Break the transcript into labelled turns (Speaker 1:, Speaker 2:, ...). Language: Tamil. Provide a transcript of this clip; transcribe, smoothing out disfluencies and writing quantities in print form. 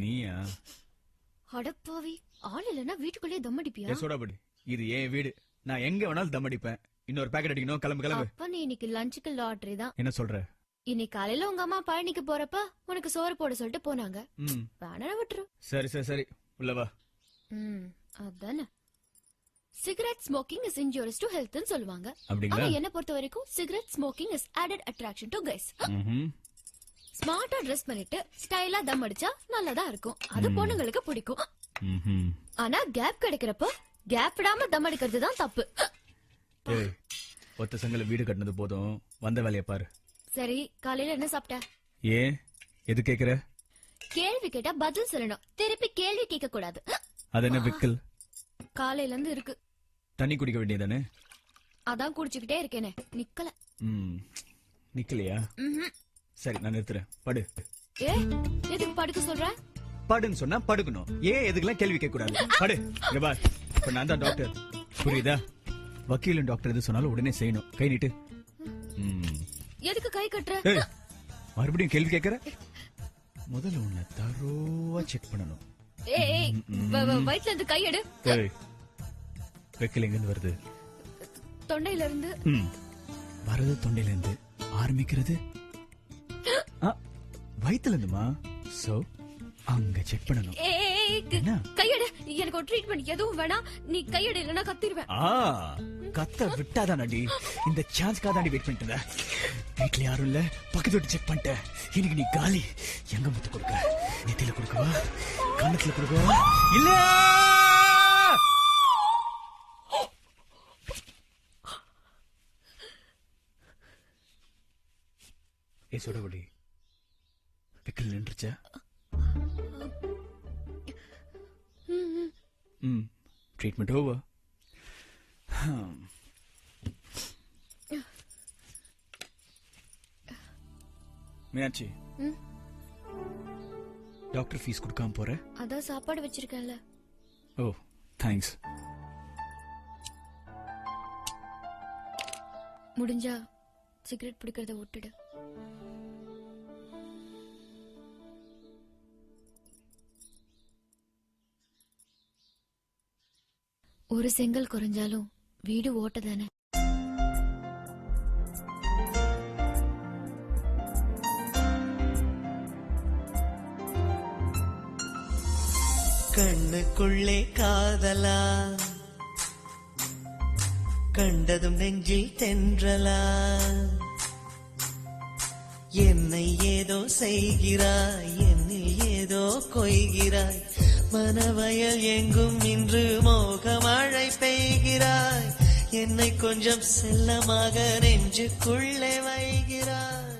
Speaker 1: நீயா?
Speaker 2: அடப்பாவி, ஆள் இல்லனா வீட்டுக்குள்ளே தம் அடிப்பியா?
Speaker 1: சோடாபடி, இது ஏன் வீடு. நான் எங்க வேணாலும் தம் அடிப்பேன். இன்னொரு பாக்கெட் அடிக்கணும். கிளம்பு கிளம்பு.
Speaker 2: அப்ப நீ இன்னைக்கு லஞ்சுக்கு லாட்டரி தான்.
Speaker 1: என்ன சொல்ற?
Speaker 2: இன்னைக்கு காலையில உங்க அம்மா பழனிக்கு போறப்ப உனக்கு சோறு போட சொல்லிட்டு போனாங்க. வேணா விட்டுரு.
Speaker 1: சரி சரி சரி, உள்ள வா.
Speaker 2: அதானே. Cigarette smoking is injurious to health ன்னு சொல்லுவாங்க. ஆனா என்ன பொறுத்த வரைக்கும் cigarette smoking is added attraction to guys. ஸ்மார்ட்டா ட்ரெஸ் பண்ணிட்டு ஸ்டைலா தம் அடிச்சா நல்லதா இருக்கும். அது பொண்ணுங்களுக்கு பிடிக்கும். ஆனா கேப் கிடைக்கிறப்ப கேப் விடாம தம் அடிக்கிறது தான் தப்பு.
Speaker 1: ஒத்த சங்கல வீடு கட்டினது போதும், வந்த வேலைய பாரு.
Speaker 2: சரி, காலையில என்ன சாப்பிட்ட?
Speaker 1: ஏன் எது கேக்குற?
Speaker 2: கேள்வி கேட்டா பதில் சொல்லணும், திருப்பி கேள்வி கேட்க கூடாது.
Speaker 1: அது என்ன விக்கல்?
Speaker 2: காலையில இருந்து இருக்கு.
Speaker 1: தண்ணி குடிக்க வேண்டியதானே?
Speaker 2: அதான் குடிச்சுக்கிட்டே இருக்கேனே, நிக்கல.
Speaker 1: நிக்கலையா? சரி, நான் நிறுத்துறேன். படு.
Speaker 2: ஏ, எதுக்கு படுக்க சொல்ற?
Speaker 1: படுன்னு சொன்னா படுக்கணும். ஏன் எதுக்கெல்லாம் கேள்வி கேட்க கூடாது? படு. இங்க பார், இப்ப நான் தான் டாக்டர், புரியுதா? வக்கீலும் டாக்டர் எது சொன்னாலும் உடனே செய்யணும். கை நீட்டு.
Speaker 2: எதுக்கு கை கட்டுற?
Speaker 1: மறுபடியும் கேள்வி கேட்கற? முதல்ல உன்னை தரோவா செக் பண்ணணும்.
Speaker 2: வயிற்றுல இருந்து கை எடு.
Speaker 1: வெக்கல் எங்க இருந்து வருது?
Speaker 2: தொண்டையில இருந்து.
Speaker 1: வரது தொண்டையில இருந்து, ஆரம்பிக்கிறது வயிற்றுல இருந்துமா. சோ அங்க செக் பண்ணணும்.
Speaker 2: கையெடு. எனக்கு ஒரு ட்ரீட்மெண்ட் எதுவும் வேணாம். நீ கையெடு, இல்லனா கத்திடுவேன்.
Speaker 1: கத்த விட்டாதான் அடி. இந்த சான்ஸ்க்காக தான் வெயிட் பண்ணிட்டு இருந்தேன். வீட்டுல யாரும் இல்ல, பக்கத்து வீட்டு செக் பண்ணிட்டேன். இன்னைக்கு நீ காலி. எங்க முத்து கொடுக்க? நெத்தியில கொடுக்கவா, கண்ணத்துல கொடுக்கவா? இல்ல ஏ சொடபடி, பிக்கல் நின்றுச்சா? Treatment over. Meenakshi, doctor fees கொடுக்காம போற?
Speaker 2: அதான் சாப்பாடு வச்சிருக்கேன்ல.
Speaker 1: ஓ, தேங்க்ஸ்.
Speaker 2: முடிஞ்சா சிகரெட் பிடிக்கிறத விட்டுடு. ஒரு செங்கல் குறைஞ்சாலும் வீடு ஓட்டதானே.
Speaker 3: கண்ணுக்குள்ளே காதலா, கண்டதும் நெஞ்சில் தென்றலா, என்னை ஏதோ செய்கிறாய், என்னில் ஏதோ கொய்கிறாய், மனவயல் எங்கும் இன்று மோகமழை பெய்கிறாய், என்னை கொஞ்சம் செல்லமாக நெஞ்சுக்குள்ளே வைகிறாய்.